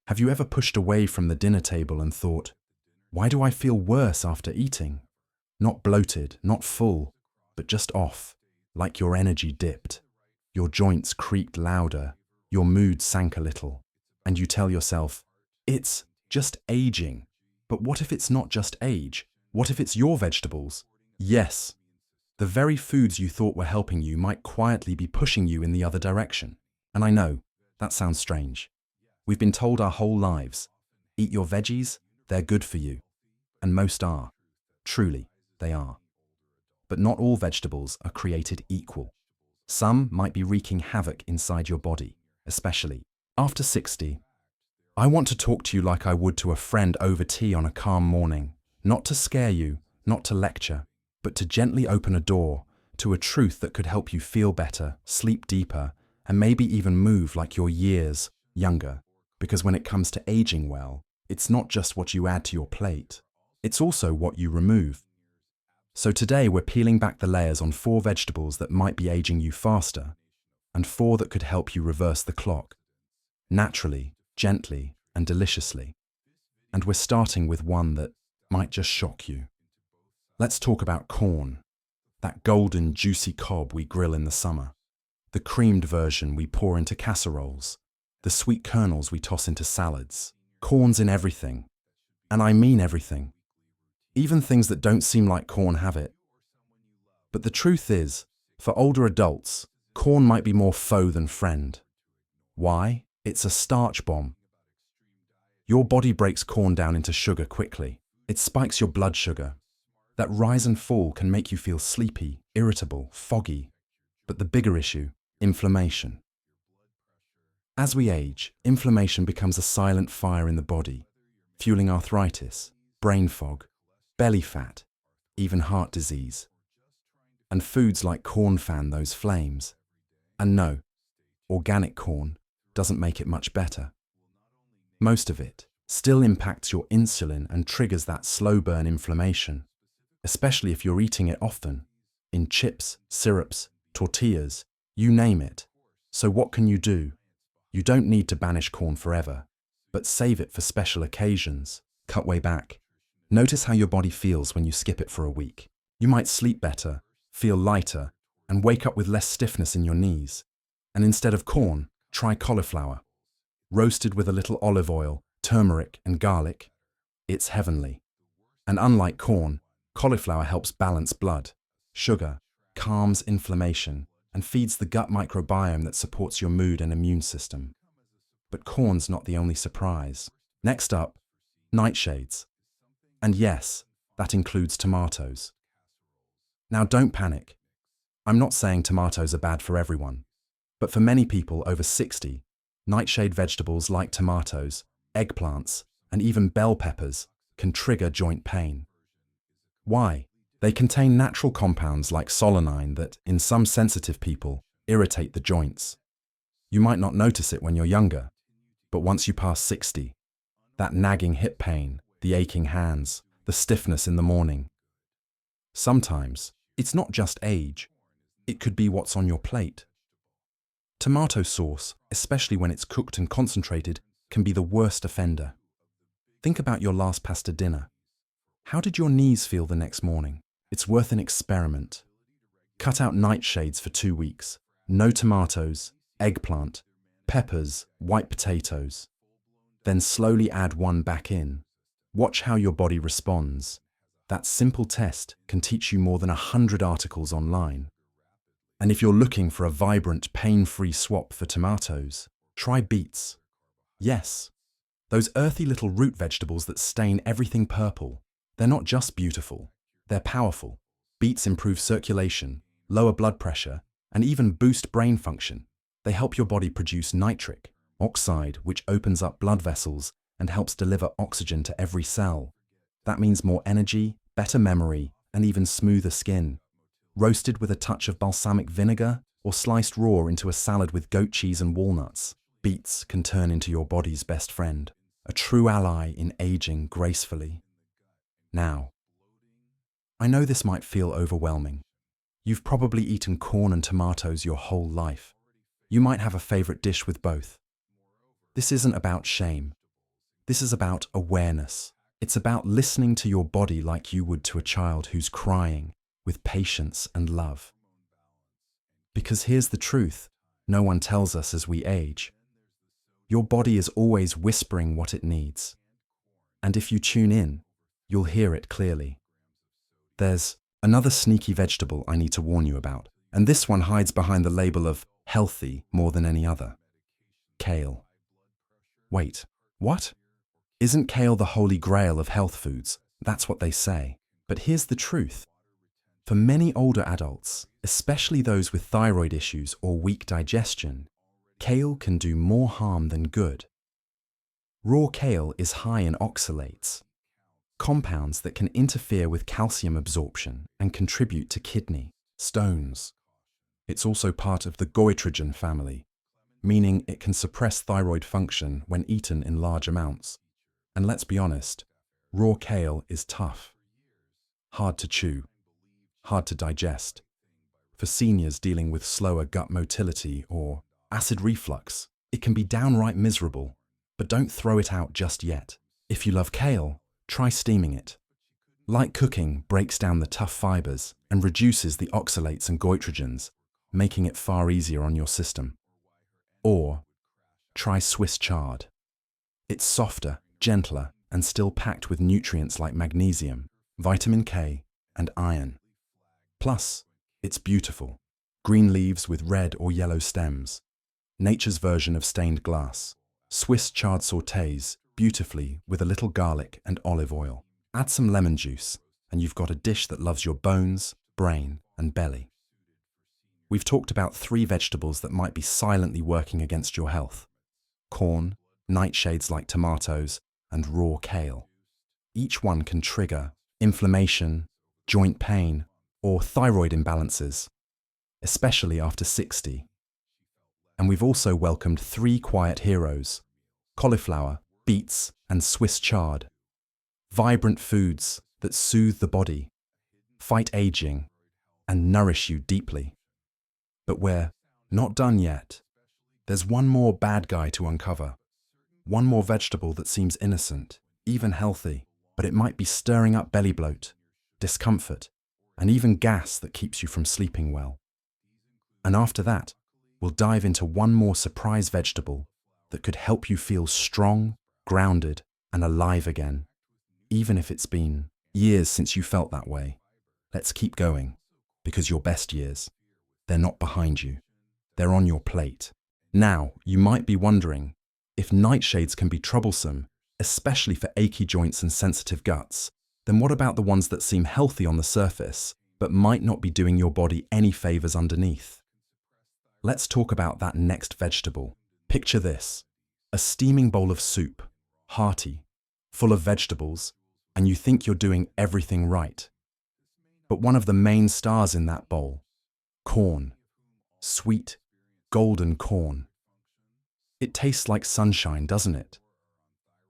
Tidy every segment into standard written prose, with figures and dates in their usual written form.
Have you ever pushed away from the dinner table and thought, why do I feel worse after eating? Not bloated, not full, but just off, like your energy dipped. Your joints creaked louder, your mood sank a little, and you tell yourself, it's just aging. But what if it's not just age? What if it's your vegetables? Yes, the very foods you thought were helping you might quietly be pushing you in the other direction. And I know, that sounds strange. We've been told our whole lives, eat your veggies, they're good for you. And most are. Truly, they are. But not all vegetables are created equal. Some might be wreaking havoc inside your body, especially after 60. I want to talk to you like I would to a friend over tea on a calm morning, not to scare you, not to lecture, but to gently open a door to a truth that could help you feel better, sleep deeper, and maybe even move like you're years younger. Because when it comes to aging well, it's not just what you add to your plate, it's also what you remove. So today we're peeling back the layers on 4 vegetables that might be aging you faster, and 4 that could help you reverse the clock. Naturally, gently, and deliciously. And we're starting with one that might just shock you. Let's talk about corn, that golden, juicy cob we grill in the summer, the creamed version we pour into casseroles, the sweet kernels we toss into salads. Corn's in everything. And I mean everything. Even things that don't seem like corn have it. But the truth is, for older adults, corn might be more foe than friend. Why? It's a starch bomb. Your body breaks corn down into sugar quickly. It spikes your blood sugar. That rise and fall can make you feel sleepy, irritable, foggy. But the bigger issue, inflammation. As we age, inflammation becomes a silent fire in the body, fueling arthritis, brain fog, belly fat, even heart disease. And foods like corn fan those flames. And no, organic corn doesn't make it much better. Most of it still impacts your insulin and triggers that slow burn inflammation, especially if you're eating it often, in chips, syrups, tortillas, you name it. So what can you do? You don't need to banish corn forever, but save it for special occasions. Cut way back. Notice how your body feels when you skip it for a week. You might sleep better, feel lighter, and wake up with less stiffness in your knees. And instead of corn, try cauliflower. Roasted with a little olive oil, turmeric, and garlic. It's heavenly. And unlike corn, cauliflower helps balance blood, sugar, calms inflammation, and feeds the gut microbiome that supports your mood and immune system. But corn's not the only surprise. Next up, nightshades. And yes, that includes tomatoes. Now don't panic. I'm not saying tomatoes are bad for everyone, but for many people over 60, nightshade vegetables like tomatoes, eggplants, and even bell peppers can trigger joint pain. Why? They contain natural compounds like solanine that, in some sensitive people, irritate the joints. You might not notice it when you're younger, but once you pass 60, that nagging hip pain, the aching hands, the stiffness in the morning. Sometimes, it's not just age. It could be what's on your plate. Tomato sauce, especially when it's cooked and concentrated, can be the worst offender. Think about your last pasta dinner. How did your knees feel the next morning? It's worth an experiment. Cut out nightshades for 2 weeks. No tomatoes, eggplant, peppers, white potatoes. Then slowly add one back in. Watch how your body responds. That simple test can teach you more than 100 articles online. And if you're looking for a vibrant, pain-free swap for tomatoes, try beets. Yes, those earthy little root vegetables that stain everything purple. They're not just beautiful, they're powerful. Beets improve circulation, lower blood pressure, and even boost brain function. They help your body produce nitric oxide, which opens up blood vessels and helps deliver oxygen to every cell. That means more energy, better memory, and even smoother skin. Roasted with a touch of balsamic vinegar or sliced raw into a salad with goat cheese and walnuts, beets can turn into your body's best friend, a true ally in aging gracefully. Now, I know this might feel overwhelming. You've probably eaten corn and tomatoes your whole life. You might have a favorite dish with both. This isn't about shame. This is about awareness. It's about listening to your body like you would to a child who's crying, with patience and love. Because here's the truth, no one tells us as we age. Your body is always whispering what it needs. And if you tune in, you'll hear it clearly. There's another sneaky vegetable I need to warn you about, and this one hides behind the label of healthy more than any other. Kale. Wait, what? Isn't kale the holy grail of health foods? That's what they say. But here's the truth. For many older adults, especially those with thyroid issues or weak digestion, kale can do more harm than good. Raw kale is high in oxalates, compounds that can interfere with calcium absorption and contribute to kidney stones. It's also part of the goitrogen family, meaning it can suppress thyroid function when eaten in large amounts. And let's be honest, raw kale is tough. Hard to chew, hard to digest. For seniors dealing with slower gut motility or acid reflux, it can be downright miserable, but don't throw it out just yet. If you love kale, try steaming it. Light cooking breaks down the tough fibers and reduces the oxalates and goitrogens, making it far easier on your system. Or try Swiss chard. It's softer, gentler, and still packed with nutrients like magnesium, vitamin K, and iron. Plus, it's beautiful. Green leaves with red or yellow stems. Nature's version of stained glass. Swiss chard sautés beautifully with a little garlic and olive oil. Add some lemon juice, and you've got a dish that loves your bones, brain, and belly. We've talked about 3 vegetables that might be silently working against your health: corn, nightshades like tomatoes, and raw kale. Each one can trigger inflammation, joint pain, or thyroid imbalances, especially after 60. And we've also welcomed 3 quiet heroes: cauliflower, beets, and Swiss chard. Vibrant foods that soothe the body, fight aging, and nourish you deeply. But we're not done yet. There's one more bad guy to uncover. One more vegetable that seems innocent, even healthy, but it might be stirring up belly bloat, discomfort, and even gas that keeps you from sleeping well. And after that, we'll dive into one more surprise vegetable that could help you feel strong, grounded, and alive again, even if it's been years since you felt that way. Let's keep going, because your best years, they're not behind you. They're on your plate. Now, you might be wondering, if nightshades can be troublesome, especially for achy joints and sensitive guts, then what about the ones that seem healthy on the surface, but might not be doing your body any favors underneath? Let's talk about that next vegetable. Picture this: a steaming bowl of soup, hearty, full of vegetables, and you think you're doing everything right. But one of the main stars in that bowl, corn, sweet, golden corn. It tastes like sunshine, doesn't it?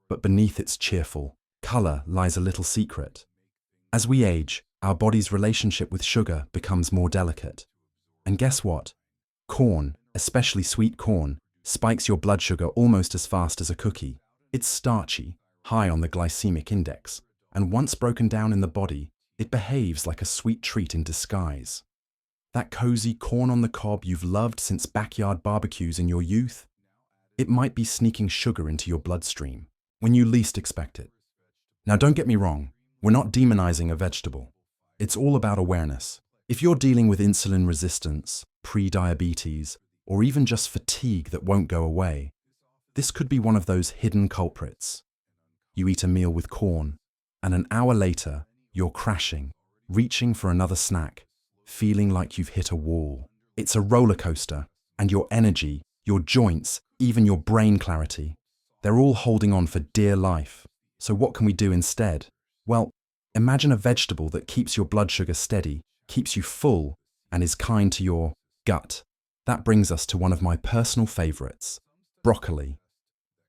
But beneath its cheerful color lies a little secret. As we age, our body's relationship with sugar becomes more delicate. And guess what? Corn, especially sweet corn, spikes your blood sugar almost as fast as a cookie. It's starchy, high on the glycemic index, and once broken down in the body, it behaves like a sweet treat in disguise. That cozy corn on the cob you've loved since backyard barbecues in your youth, it might be sneaking sugar into your bloodstream when you least expect it. Now, don't get me wrong, we're not demonizing a vegetable. It's all about awareness. If you're dealing with insulin resistance, pre-diabetes, or even just fatigue that won't go away, this could be one of those hidden culprits. You eat a meal with corn, and an hour later, you're crashing, reaching for another snack, feeling like you've hit a wall. It's a roller coaster, and your energy, your joints, even your brain clarity, they're all holding on for dear life. So what can we do instead? Well, imagine a vegetable that keeps your blood sugar steady, keeps you full, and is kind to your gut. That brings us to one of my personal favorites, broccoli.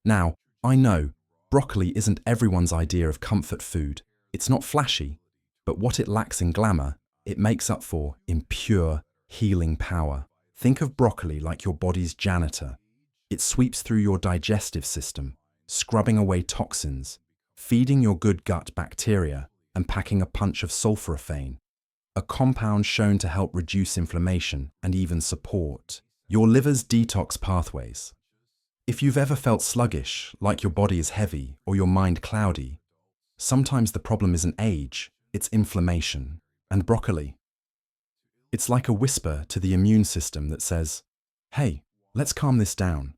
Now, I know, broccoli isn't everyone's idea of comfort food. It's not flashy, but what it lacks in glamour, it makes up for in pure, healing power. Think of broccoli like your body's janitor. It sweeps through your digestive system, scrubbing away toxins, feeding your good gut bacteria, and packing a punch of sulforaphane, a compound shown to help reduce inflammation and even support your liver's detox pathways. If you've ever felt sluggish, like your body is heavy or your mind cloudy, sometimes the problem isn't age, it's inflammation. And broccoli. It's like a whisper to the immune system that says, hey, let's calm this down.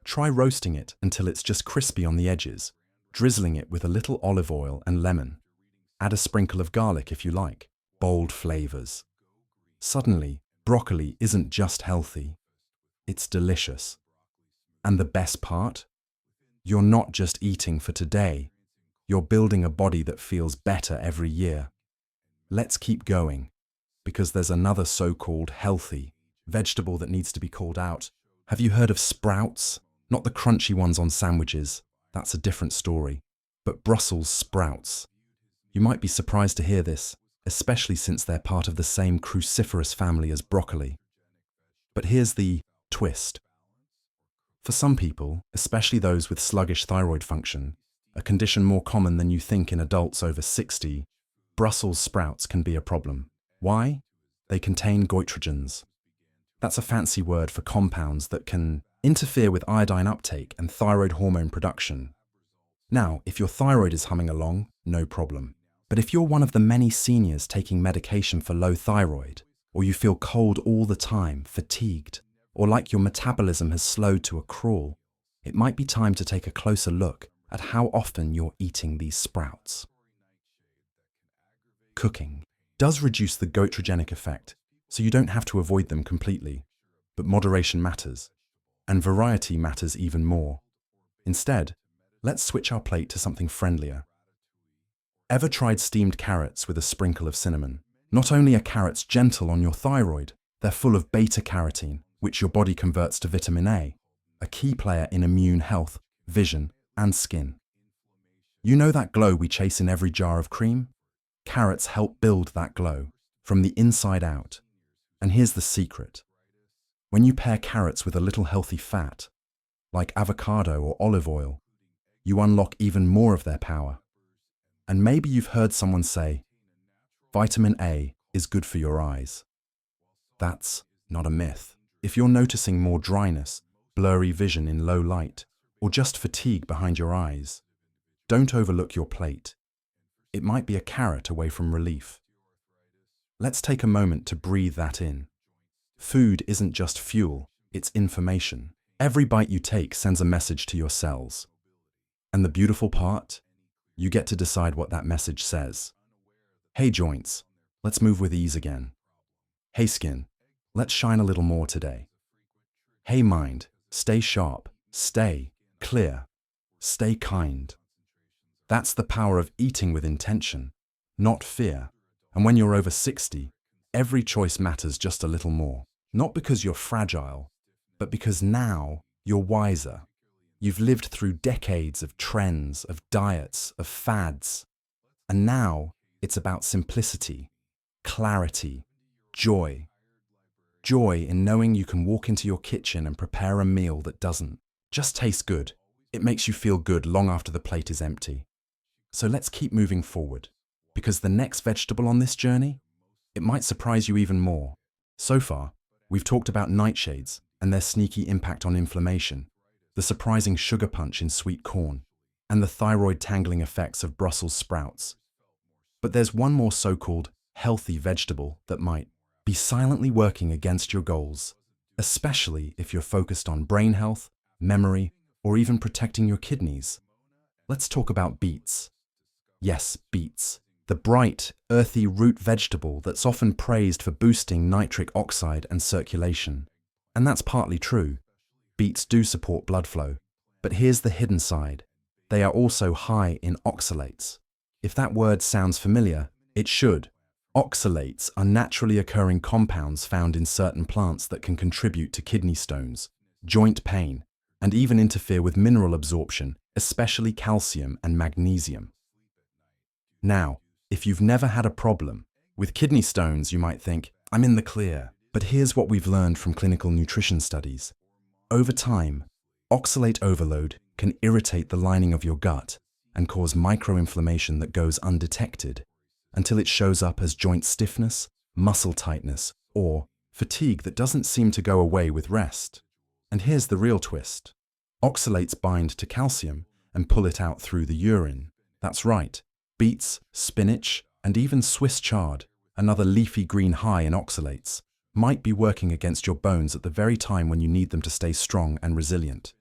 Try roasting it until it's just crispy on the edges, drizzling it with a little olive oil and lemon. Add a sprinkle of garlic if you like. Bold flavors. Suddenly, broccoli isn't just healthy, it's delicious. And the best part? You're not just eating for today, you're building a body that feels better every year. Let's keep going, because there's another so-called healthy vegetable that needs to be called out. Have you heard of sprouts? Not the crunchy ones on sandwiches, that's a different story, but Brussels sprouts. You might be surprised to hear this, especially since they're part of the same cruciferous family as broccoli. But here's the twist. For some people, especially those with sluggish thyroid function, a condition more common than you think in adults over 60, Brussels sprouts can be a problem. Why? They contain goitrogens. That's a fancy word for compounds that can interfere with iodine uptake and thyroid hormone production. Now, if your thyroid is humming along, no problem. But if you're one of the many seniors taking medication for low thyroid, or you feel cold all the time, fatigued, or like your metabolism has slowed to a crawl, it might be time to take a closer look at how often you're eating these sprouts. Cooking does reduce the goitrogenic effect, so you don't have to avoid them completely, but moderation matters, and variety matters even more. Instead, let's switch our plate to something friendlier. Ever tried steamed carrots with a sprinkle of cinnamon? Not only are carrots gentle on your thyroid, they're full of beta-carotene, which your body converts to vitamin A, a key player in immune health, vision, and skin. You know that glow we chase in every jar of cream? Carrots help build that glow, from the inside out. And here's the secret. When you pair carrots with a little healthy fat, like avocado or olive oil, you unlock even more of their power. And maybe you've heard someone say, vitamin A is good for your eyes. That's not a myth. If you're noticing more dryness, blurry vision in low light, or just fatigue behind your eyes, don't overlook your plate. It might be a carrot away from relief. Let's take a moment to breathe that in. Food isn't just fuel, it's information. Every bite you take sends a message to your cells. And the beautiful part? You get to decide what that message says. Hey joints, let's move with ease again. Hey skin, let's shine a little more today. Hey mind, stay sharp, stay clear, stay kind. That's the power of eating with intention, not fear. And when you're over 60, every choice matters just a little more. Not because you're fragile, but because now you're wiser. You've lived through decades of trends, of diets, of fads. And now it's about simplicity, clarity, joy. Joy in knowing you can walk into your kitchen and prepare a meal that doesn't just taste good. It makes you feel good long after the plate is empty. So let's keep moving forward, because the next vegetable on this journey, it might surprise you even more. So far, we've talked about nightshades and their sneaky impact on inflammation, the surprising sugar punch in sweet corn, and the thyroid tangling effects of Brussels sprouts. But there's one more so-called healthy vegetable that might be silently working against your goals, especially if you're focused on brain health, memory, or even protecting your kidneys. Let's talk about beets. Yes, beets, the bright, earthy root vegetable that's often praised for boosting nitric oxide and circulation. And that's partly true. Beets do support blood flow. But here's the hidden side. They are also high in oxalates. If that word sounds familiar, it should. Oxalates are naturally occurring compounds found in certain plants that can contribute to kidney stones, joint pain, and even interfere with mineral absorption, especially calcium and magnesium. Now, if you've never had a problem with kidney stones, you might think, I'm in the clear. But here's what we've learned from clinical nutrition studies. Over time, oxalate overload can irritate the lining of your gut and cause microinflammation that goes undetected until it shows up as joint stiffness, muscle tightness, or fatigue that doesn't seem to go away with rest. And here's the real twist. Oxalates bind to calcium and pull it out through the urine. That's right. Beets, spinach, and even Swiss chard, another leafy green high in oxalates, might be working against your bones at the very time when you need them to stay strong and resilient.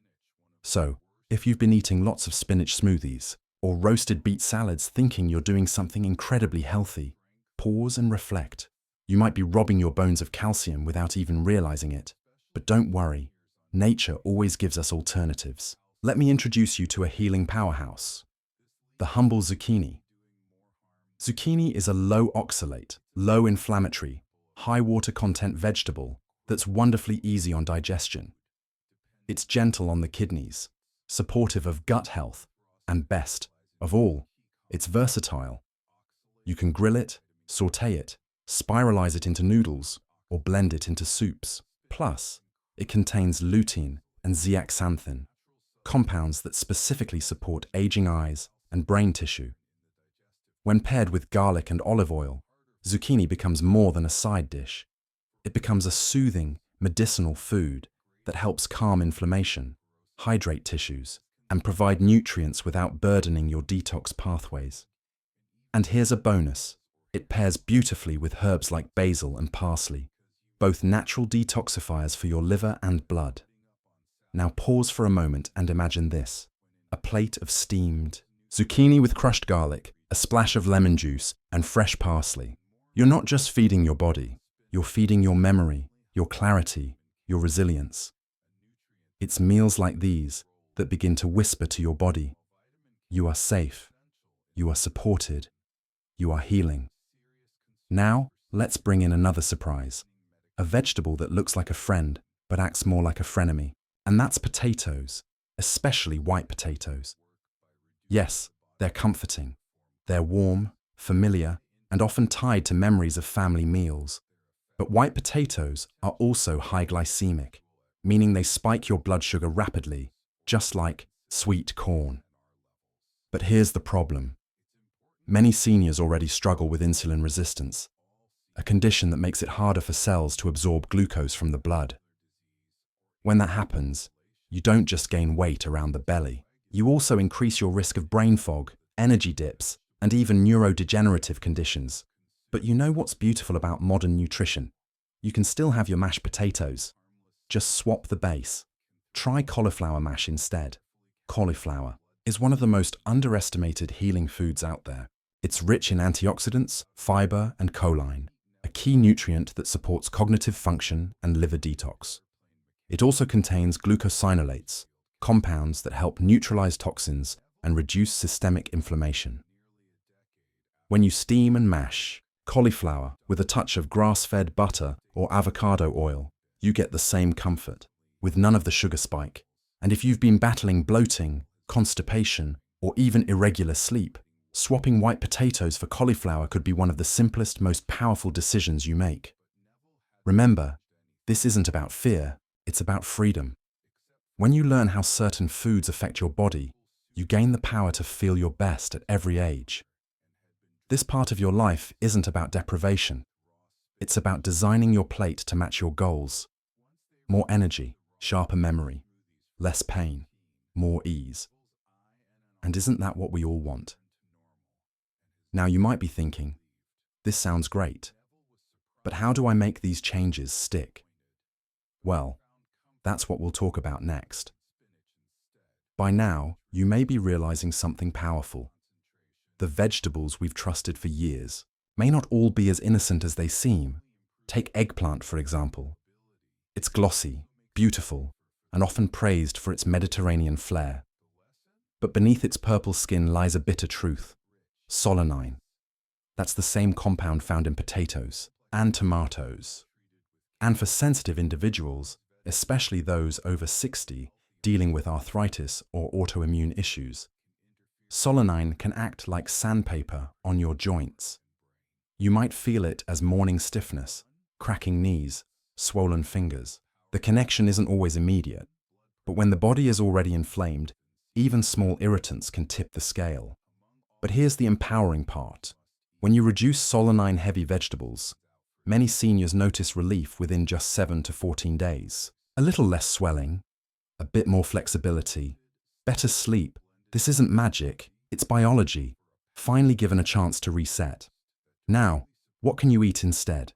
So, if you've been eating lots of spinach smoothies or roasted beet salads thinking you're doing something incredibly healthy, pause and reflect. You might be robbing your bones of calcium without even realizing it. But don't worry, nature always gives us alternatives. Let me introduce you to a healing powerhouse, the humble zucchini. Zucchini is a low oxalate, low inflammatory, high water content vegetable that's wonderfully easy on digestion. It's gentle on the kidneys, supportive of gut health, and best of all, it's versatile. You can grill it, saute it, spiralize it into noodles, or blend it into soups. Plus, it contains lutein and zeaxanthin, compounds that specifically support aging eyes and brain tissue. When paired with garlic and olive oil, zucchini becomes more than a side dish. It becomes a soothing, medicinal food that helps calm inflammation, hydrate tissues, and provide nutrients without burdening your detox pathways. And here's a bonus. It pairs beautifully with herbs like basil and parsley, both natural detoxifiers for your liver and blood. Now pause for a moment and imagine this: a plate of steamed zucchini with crushed garlic, a splash of lemon juice, and fresh parsley. You're not just feeding your body, you're feeding your memory, your clarity, your resilience. It's meals like these that begin to whisper to your body, you are safe, you are supported, you are healing. Now, let's bring in another surprise, a vegetable that looks like a friend but acts more like a frenemy, and that's potatoes, especially white potatoes. Yes, they're comforting. They're warm, familiar, and often tied to memories of family meals. But white potatoes are also high glycemic, meaning they spike your blood sugar rapidly, just like sweet corn. But here's the problem. Many seniors already struggle with insulin resistance, a condition that makes it harder for cells to absorb glucose from the blood. When that happens, you don't just gain weight around the belly, you also increase your risk of brain fog, energy dips, and even neurodegenerative conditions. But you know what's beautiful about modern nutrition? You can still have your mashed potatoes. Just swap the base. Try cauliflower mash instead. Cauliflower is one of the most underestimated healing foods out there. It's rich in antioxidants, fiber, and choline, a key nutrient that supports cognitive function and liver detox. It also contains glucosinolates, compounds that help neutralize toxins and reduce systemic inflammation. When you steam and mash cauliflower with a touch of grass-fed butter or avocado oil, you get the same comfort, with none of the sugar spike. And if you've been battling bloating, constipation, or even irregular sleep, swapping white potatoes for cauliflower could be one of the simplest, most powerful decisions you make. Remember, this isn't about fear, it's about freedom. When you learn how certain foods affect your body, you gain the power to feel your best at every age. This part of your life isn't about deprivation. It's about designing your plate to match your goals. More energy, sharper memory, less pain, more ease. And isn't that what we all want? Now you might be thinking, this sounds great, but how do I make these changes stick? Well, that's what we'll talk about next. By now, you may be realizing something powerful. The vegetables we've trusted for years may not all be as innocent as they seem. Take eggplant, for example. It's glossy, beautiful, and often praised for its Mediterranean flair. But beneath its purple skin lies a bitter truth: solanine. That's the same compound found in potatoes and tomatoes. And for sensitive individuals, especially those over 60 dealing with arthritis or autoimmune issues, solanine can act like sandpaper on your joints. You might feel it as morning stiffness, cracking knees, swollen fingers. The connection isn't always immediate, but when the body is already inflamed, Even small irritants can tip the scale. But here's the empowering part. When you reduce solanine-heavy vegetables, many seniors notice relief within just 7 to 14 days. A little less swelling, a bit more flexibility, better sleep. This isn't magic, it's biology, finally given a chance to reset. Now, what can you eat instead?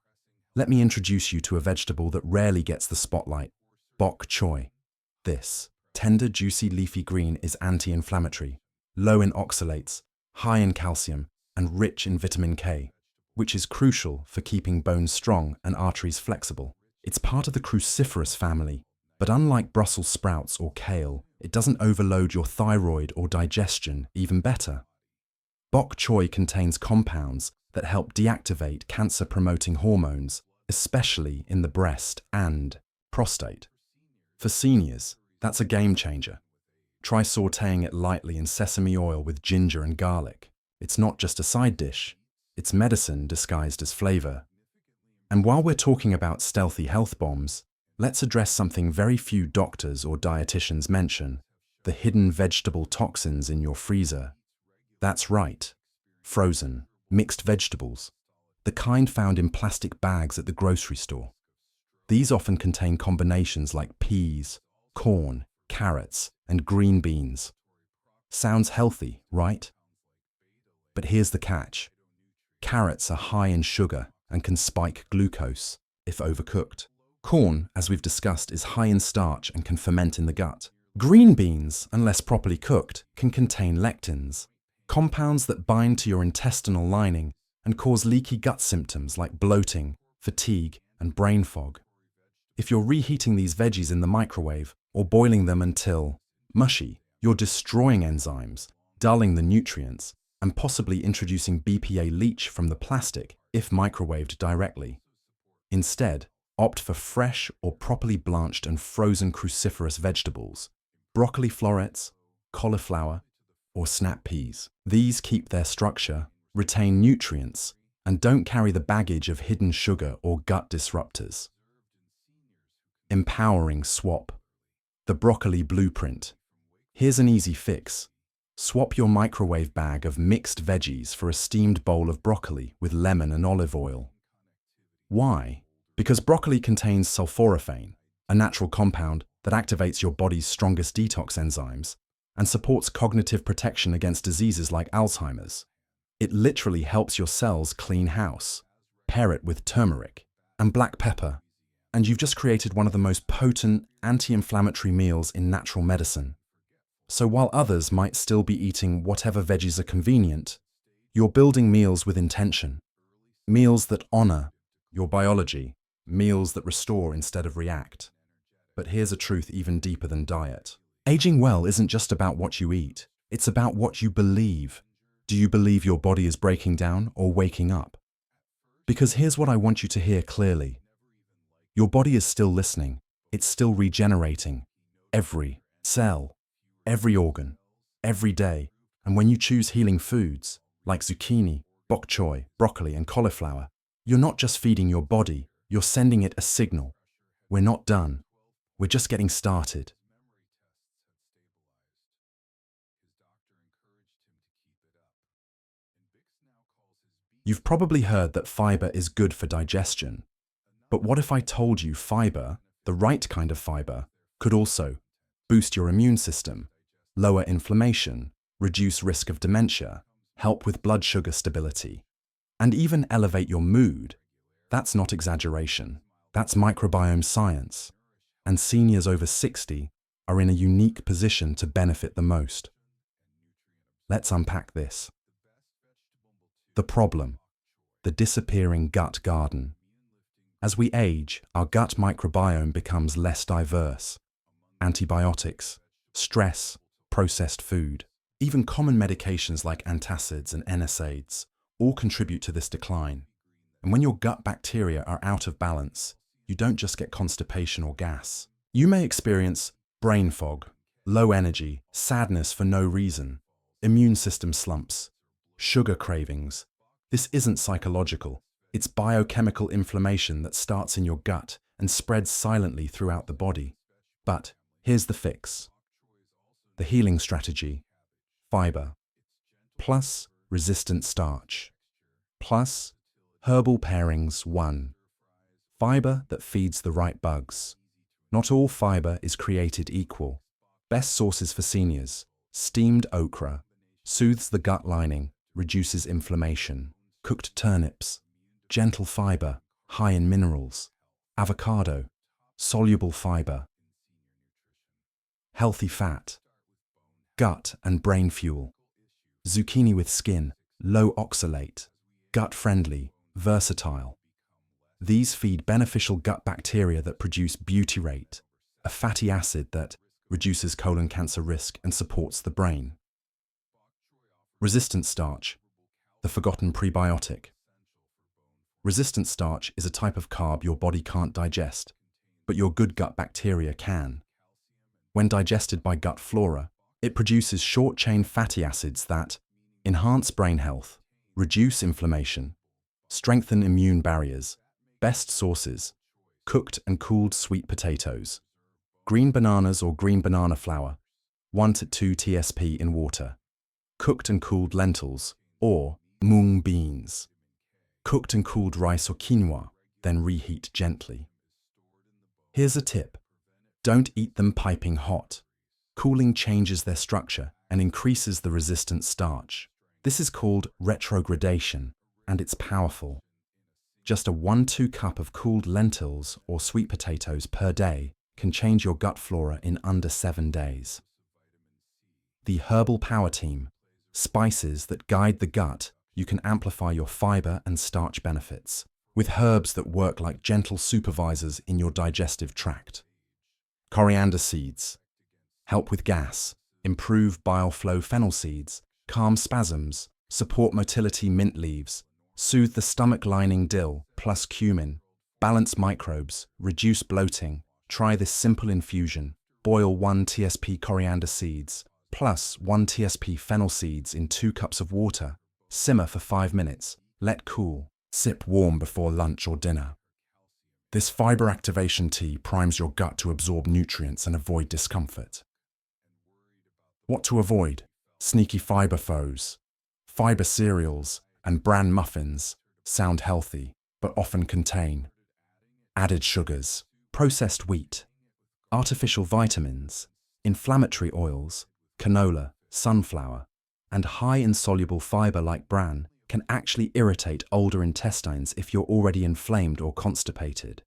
Let me introduce you to a vegetable that rarely gets the spotlight, bok choy. This tender, juicy leafy green is anti-inflammatory, low in oxalates, high in calcium, and rich in vitamin K, which is crucial for keeping bones strong and arteries flexible. It's part of the cruciferous family, but unlike Brussels sprouts or kale, it doesn't overload your thyroid or digestion. Even better. Bok choy contains compounds that help deactivate cancer-promoting hormones, especially in the breast and prostate. For seniors, that's a game changer. Try sautéing it lightly in sesame oil with ginger and garlic. It's not just a side dish, it's medicine disguised as flavor. And while we're talking about stealthy health bombs, let's address something very few doctors or dietitians mention: the hidden vegetable toxins in your freezer. That's right, frozen, mixed vegetables, the kind found in plastic bags at the grocery store. These often contain combinations like peas, corn, carrots, and green beans. Sounds healthy, right? But here's the catch. Carrots are high in sugar and can spike glucose if overcooked. Corn, as we've discussed, is high in starch and can ferment in the gut. Green beans, unless properly cooked, can contain lectins, compounds that bind to your intestinal lining and cause leaky gut symptoms like bloating, fatigue, and brain fog. If you're reheating these veggies in the microwave or boiling them until mushy, you're destroying enzymes, dulling the nutrients, and possibly introducing BPA leach from the plastic if microwaved directly. Instead, opt for fresh or properly blanched and frozen cruciferous vegetables, broccoli florets, cauliflower, or snap peas. These keep their structure, retain nutrients, and don't carry the baggage of hidden sugar or gut disruptors. Empowering swap. The broccoli blueprint. Here's an easy fix. Swap your microwave bag of mixed veggies for a steamed bowl of broccoli with lemon and olive oil. Why? Because broccoli contains sulforaphane, a natural compound that activates your body's strongest detox enzymes and supports cognitive protection against diseases like Alzheimer's. It literally helps your cells clean house. Pair it with turmeric and black pepper, and you've just created one of the most potent anti-inflammatory meals in natural medicine. So while others might still be eating whatever veggies are convenient, you're building meals with intention. Meals that honor your biology, meals that restore instead of react. But here's a truth even deeper than diet. Aging well isn't just about what you eat, it's about what you believe. Do you believe your body is breaking down or waking up? Because here's what I want you to hear clearly. Your body is still listening. It's still regenerating. Every cell, every organ, every day. And when you choose healing foods, like zucchini, bok choy, broccoli, and cauliflower, you're not just feeding your body, you're sending it a signal. We're not done. We're just getting started. You've probably heard that fiber is good for digestion. But what if I told you fiber, the right kind of fiber, could also boost your immune system, lower inflammation, reduce risk of dementia, help with blood sugar stability, and even elevate your mood? That's not exaggeration. That's microbiome science. And seniors over 60 are in a unique position to benefit the most. Let's unpack this. The problem: the disappearing gut garden. As we age, our gut microbiome becomes less diverse. Antibiotics, stress, processed food, even common medications like antacids and NSAIDs all contribute to this decline. And when your gut bacteria are out of balance, you don't just get constipation or gas. You may experience brain fog, low energy, sadness for no reason, immune system slumps, sugar cravings. This isn't psychological. It's biochemical inflammation that starts in your gut and spreads silently throughout the body. But here's the fix. The healing strategy: fiber, plus resistant starch, plus herbal pairings. 1. Fiber that feeds the right bugs. Not all fiber is created equal. Best sources for seniors: steamed okra, soothes the gut lining, reduces inflammation. Cooked turnips, gentle fiber, high in minerals. Avocado, soluble fiber. Healthy fat, gut and brain fuel. Zucchini with skin, low oxalate, gut-friendly, versatile. These feed beneficial gut bacteria that produce butyrate, a fatty acid that reduces colon cancer risk and supports the brain. Resistant starch, the forgotten prebiotic. Resistant starch is a type of carb your body can't digest, but your good gut bacteria can. When digested by gut flora, it produces short-chain fatty acids that enhance brain health, reduce inflammation, strengthen immune barriers. Best sources: cooked and cooled sweet potatoes, green bananas or green banana flour, 1 to 2 tsp in water, cooked and cooled lentils or mung beans, cooked and cooled rice or quinoa, then reheat gently. Here's a tip: don't eat them piping hot. Cooling changes their structure and increases the resistant starch. This is called retrogradation, and it's powerful. Just a 1–2 cup of cooled lentils or sweet potatoes per day can change your gut flora in under 7 days. The Herbal Power Team: spices that guide the gut. You can amplify your fiber and starch benefits with herbs that work like gentle supervisors in your digestive tract. Coriander seeds help with gas, improve bile flow. Fennel seeds calm spasms, support motility. Mint leaves soothe the stomach lining. Dill plus cumin balance microbes, reduce bloating. Try this simple infusion: boil 1 tsp coriander seeds plus 1 tsp fennel seeds in 2 cups of water. Simmer for 5 minutes. Let cool. Sip warm before lunch or dinner. This fiber activation tea primes your gut to absorb nutrients and avoid discomfort. What to avoid? Sneaky fiber foes. Fiber cereals and bran muffins sound healthy, but often contain added sugars, processed wheat, artificial vitamins, inflammatory oils, canola, sunflower, and high insoluble fiber like bran can actually irritate older intestines if you're already inflamed or constipated.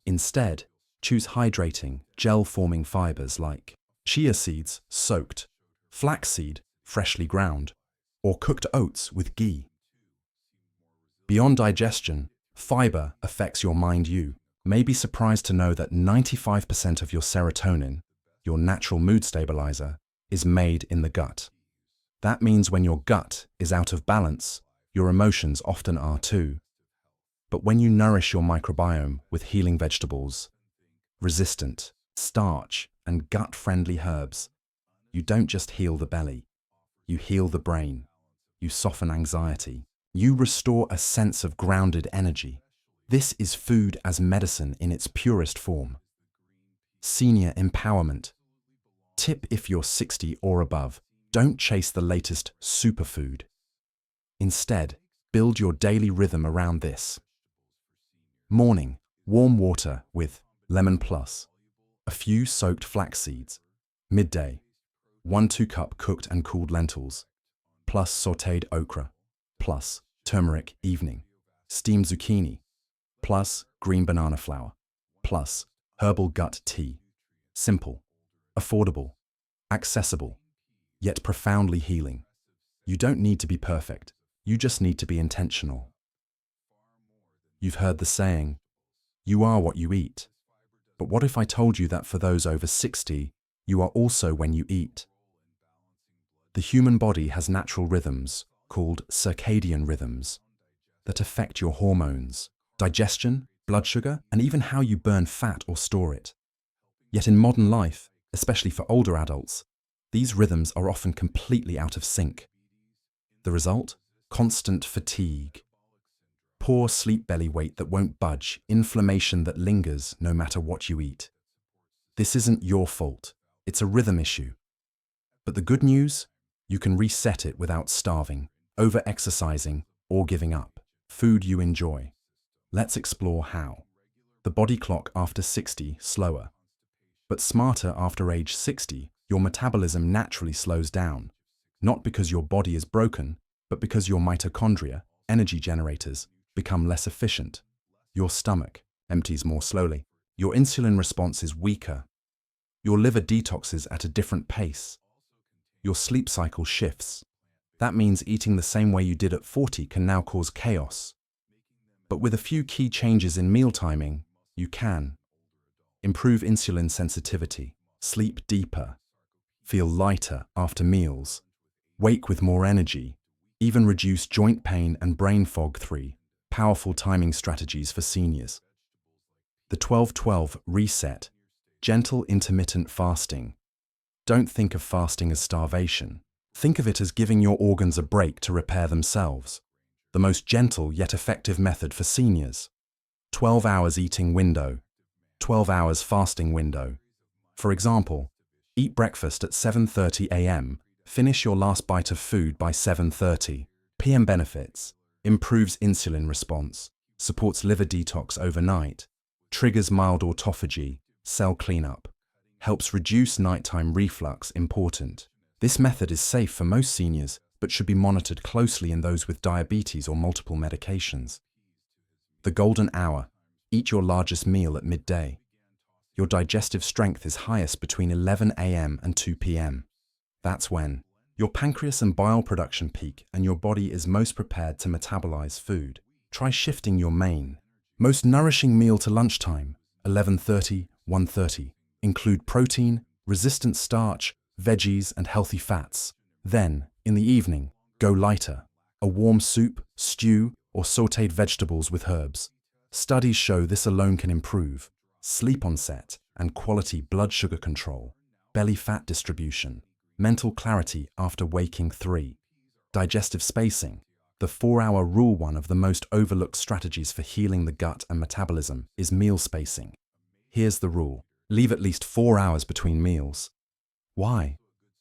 Instead, choose hydrating, gel-forming fibers like chia seeds soaked, flaxseed freshly ground, or cooked oats with ghee. Beyond digestion, fiber affects your mind. You may be surprised to know that 95% of your serotonin, your natural mood stabilizer, is made in the gut. That means when your gut is out of balance, your emotions often are too. But when you nourish your microbiome with healing vegetables, resistant, starch, and gut-friendly herbs, you don't just heal the belly, you heal the brain, you soften anxiety, you restore a sense of grounded energy. This is food as medicine in its purest form. Senior empowerment. Tip: if you're 60 or above, don't chase the latest superfood. Instead, build your daily rhythm around this. Morning, warm water with lemon plus a few soaked flax seeds. Midday, 1–2 cup cooked and cooled lentils, plus sautéed okra, plus turmeric. Evening, steamed zucchini, plus green banana flour, plus herbal gut tea. Simple, affordable, accessible, yet profoundly healing. You don't need to be perfect, you just need to be intentional. You've heard the saying, you are what you eat. But what if I told you that for those over 60, you are also when you eat? The human body has natural rhythms, called circadian rhythms, that affect your hormones, digestion, blood sugar, and even how you burn fat or store it. Yet in modern life, especially for older adults, these rhythms are often completely out of sync. The result? Constant fatigue, poor sleep, belly weight that won't budge, inflammation that lingers no matter what you eat. This isn't your fault, it's a rhythm issue. But the good news? You can reset it without starving, over-exercising, or giving up food you enjoy. Let's explore how. The body clock after 60, slower. But smarter after age 60, your metabolism naturally slows down. Not because your body is broken, but because your mitochondria, energy generators, become less efficient. Your stomach empties more slowly. Your insulin response is weaker. Your liver detoxes at a different pace. Your sleep cycle shifts. That means eating the same way you did at 40 can now cause chaos. But with a few key changes in meal timing, you can improve insulin sensitivity, sleep deeper, feel lighter after meals, wake with more energy, even reduce joint pain and brain fog. 3 powerful timing strategies for seniors. The 12-12 reset, gentle intermittent fasting. Don't think of fasting as starvation. Think of it as giving your organs a break to repair themselves. The most gentle yet effective method for seniors. 12 hours eating window, 12 hours fasting window. For example, eat breakfast at 7:30 a.m., finish your last bite of food by 7:30 p.m. Benefits: improves insulin response, supports liver detox overnight, triggers mild autophagy, cell cleanup, helps reduce nighttime reflux. Important. This method is safe for most seniors, but should be monitored closely in those with diabetes or multiple medications. The golden hour. Eat your largest meal at midday. Your digestive strength is highest between 11 a.m. and 2 p.m. That's when your pancreas and bile production peak and your body is most prepared to metabolize food. Try shifting your main, most nourishing meal to lunchtime, 11:30, 1:30. Include protein, resistant starch, veggies, and healthy fats. Then, in the evening, go lighter. A warm soup, stew, or sautéed vegetables with herbs. Studies show this alone can improve sleep onset and quality blood sugar control, belly fat distribution, mental clarity after waking. 3 digestive spacing. The 4-hour rule. One of the most overlooked strategies for healing the gut and metabolism is meal spacing. Here's the rule. Leave at least 4 hours between meals. Why?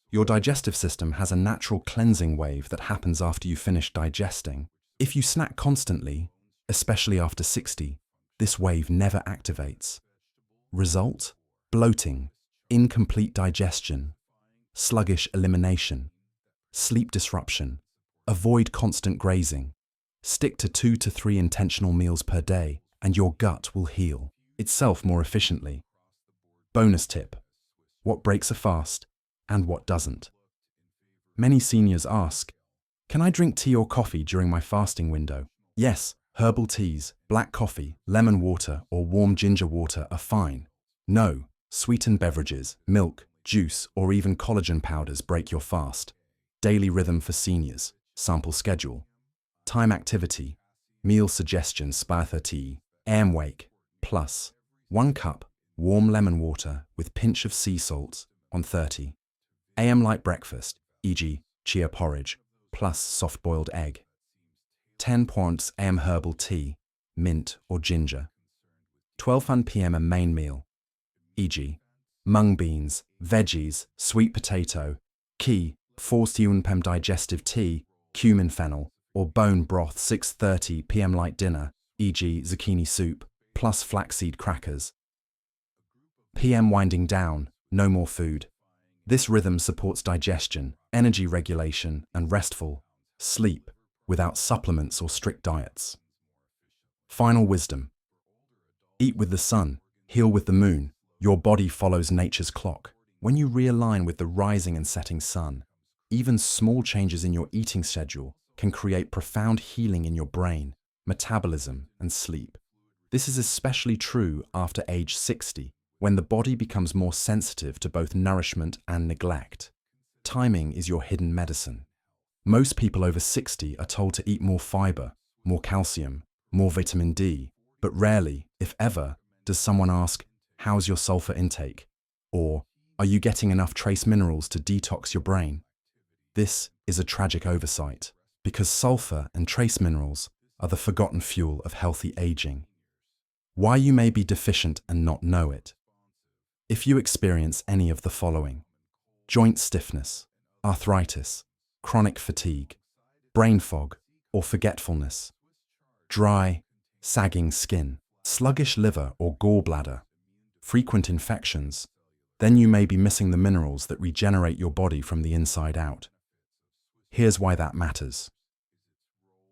Your digestive system has a natural cleansing wave that happens after you finish digesting. If you snack constantly, especially after 60, this wave never activates. Result? Bloating, incomplete digestion, sluggish elimination, sleep disruption. Avoid constant grazing. Stick to 2 to 3 intentional meals per day, and your gut will heal itself more efficiently. Bonus tip. What breaks a fast and what doesn't? Many seniors ask, can I drink tea or coffee during my fasting window? Yes, herbal teas, black coffee, lemon water, or warm ginger water are fine. No, sweetened beverages, milk, juice, or even collagen powders break your fast. Daily rhythm for seniors. Sample schedule. Time activity. Meal suggestion: Spatha tea, AM wake, plus 1 cup warm lemon water with pinch of sea salt on 30. AM light breakfast, e.g. chia porridge, plus soft-boiled egg. 10 points AM herbal tea, mint or ginger. 12 p.m. a main meal, e.g. mung beans, veggies, sweet potato, key, 4 p.m. digestive tea, cumin fennel, or bone broth. 6:30 p.m. light dinner, e.g. zucchini soup, plus flaxseed crackers. PM winding down, no more food. This rhythm supports digestion, energy regulation, and restful sleep without supplements or strict diets. Final wisdom. Eat with the sun, heal with the moon. Your body follows nature's clock. When you realign with the rising and setting sun, even small changes in your eating schedule can create profound healing in your brain, metabolism, and sleep. This is especially true after age 60, when the body becomes more sensitive to both nourishment and neglect. Timing is your hidden medicine. Most people over 60 are told to eat more fiber, more calcium, more vitamin D, but rarely, if ever, does someone ask, how's your sulfur intake? Or, are you getting enough trace minerals to detox your brain? This is a tragic oversight, because sulfur and trace minerals are the forgotten fuel of healthy aging. Why you may be deficient and not know it. If you experience any of the following: joint stiffness, arthritis, chronic fatigue, brain fog, or forgetfulness, dry, sagging skin, sluggish liver or gallbladder, frequent infections, then you may be missing the minerals that regenerate your body from the inside out. Here's why that matters.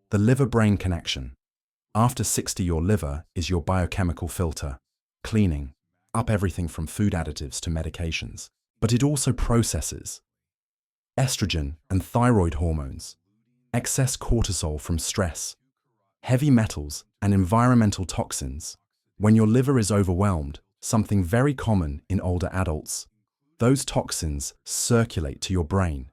The liver-brain connection. After 60, your liver is your biochemical filter, cleaning up everything from food additives to medications. But it also processes estrogen and thyroid hormones, excess cortisol from stress, heavy metals and environmental toxins. When your liver is overwhelmed, something very common in older adults, those toxins circulate to your brain.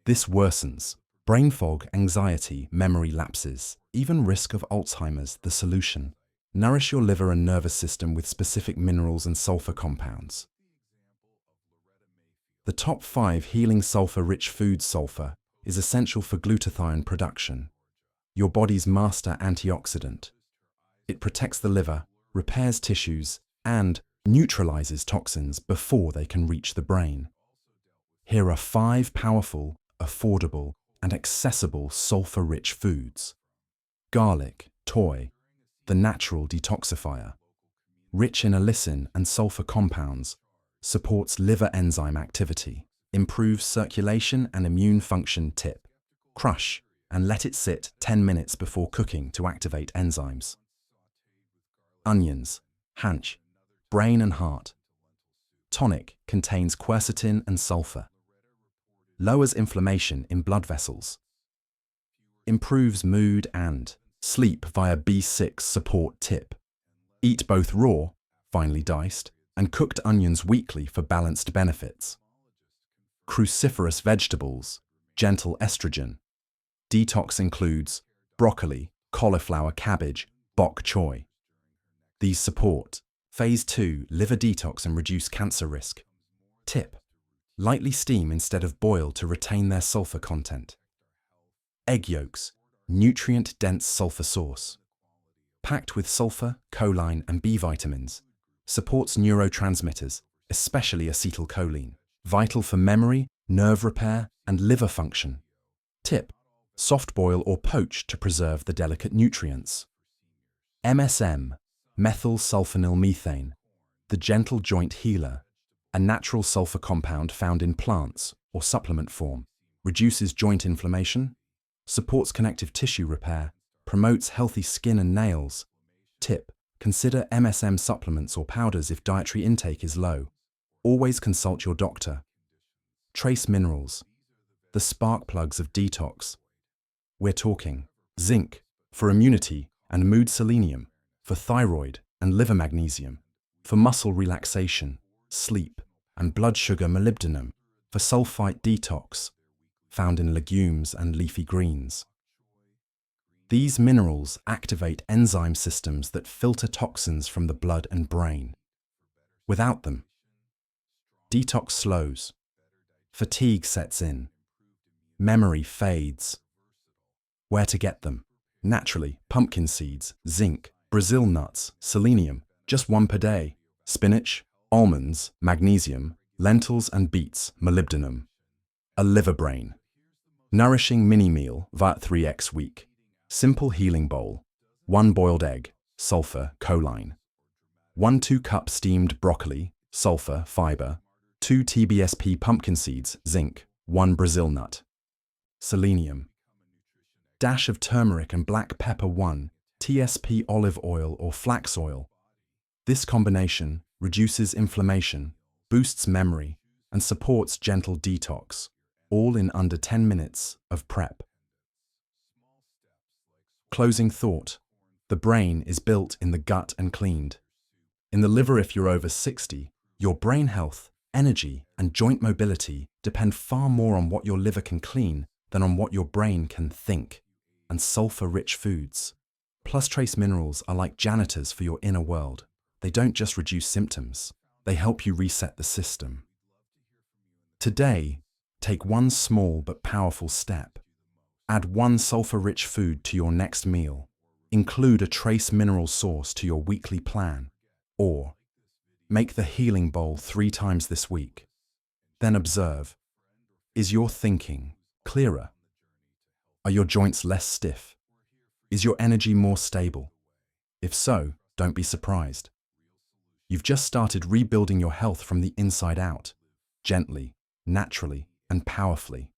This worsens brain fog, anxiety, memory lapses, even risk of Alzheimer's. The solution: nourish your liver and nervous system with specific minerals and sulfur compounds. The top 5 healing sulfur-rich foods. Sulfur is essential for glutathione production, your body's master antioxidant. It protects the liver, repairs tissues, and neutralizes toxins before they can reach the brain. Here are 5 powerful, affordable, and accessible sulfur-rich foods. Garlic, choy, the natural detoxifier. Rich in allicin and sulfur compounds, supports liver enzyme activity, improves circulation and immune function. Tip: crush and let it sit 10 minutes before cooking to activate enzymes. Onions, hanch, brain and heart. Tonic, contains quercetin and sulfur. Lowers inflammation in blood vessels. Improves mood and sleep via B6 support. Tip: eat both raw, finely diced, and cooked onions weekly for balanced benefits. Cruciferous vegetables, gentle estrogen. Detox includes broccoli, cauliflower, cabbage, bok choy. These support Phase 2 liver detox and reduce cancer risk. Tip: lightly steam instead of boil to retain their sulfur content. Egg yolks, nutrient-dense sulfur source. Packed with sulfur, choline, and B vitamins. Supports neurotransmitters, especially acetylcholine, vital for memory, nerve repair, and liver function. Tip: soft boil or poach to preserve the delicate nutrients. MSM, methylsulfonylmethane, the gentle joint healer, a natural sulfur compound found in plants or supplement form, reduces joint inflammation, supports connective tissue repair, promotes healthy skin and nails. Tip: consider MSM supplements or powders if dietary intake is low. Always consult your doctor. Trace minerals, the spark plugs of detox. We're talking zinc for immunity and mood, selenium for thyroid and liver, magnesium for muscle relaxation, sleep, and blood sugar, molybdenum for sulfite detox, found in legumes and leafy greens. These minerals activate enzyme systems that filter toxins from the blood and brain. Without them, detox slows, fatigue sets in, memory fades. Where to get them? Naturally, pumpkin seeds, zinc, Brazil nuts, selenium, just 1 per day. Spinach, almonds, magnesium, lentils and beets, molybdenum. A liver brain. Nourishing mini meal, via 3x week. Simple healing bowl. 1 boiled egg, sulfur, choline. 1-2 cup steamed broccoli, sulfur, fiber. 2 TBSP pumpkin seeds, zinc. 1 Brazil nut. Selenium. Dash of turmeric and black pepper. 1 TSP olive oil or flax oil. This combination reduces inflammation, boosts memory, and supports gentle detox, all in under 10 minutes of prep. Closing thought: the brain is built in the gut and cleaned. In the liver, if you're over 60, your brain health, energy, and joint mobility depend far more on what your liver can clean than on what your brain can think. And sulfur-rich foods, plus trace minerals, are like janitors for your inner world. They don't just reduce symptoms, they help you reset the system. Today, take one small but powerful step. Add 1 sulfur-rich food to your next meal. Include a trace mineral source to your weekly plan. Or make the healing bowl 3 times this week. Then observe. Is your thinking clearer? Are your joints less stiff? Is your energy more stable? If so, don't be surprised. You've just started rebuilding your health from the inside out, gently, naturally, and powerfully.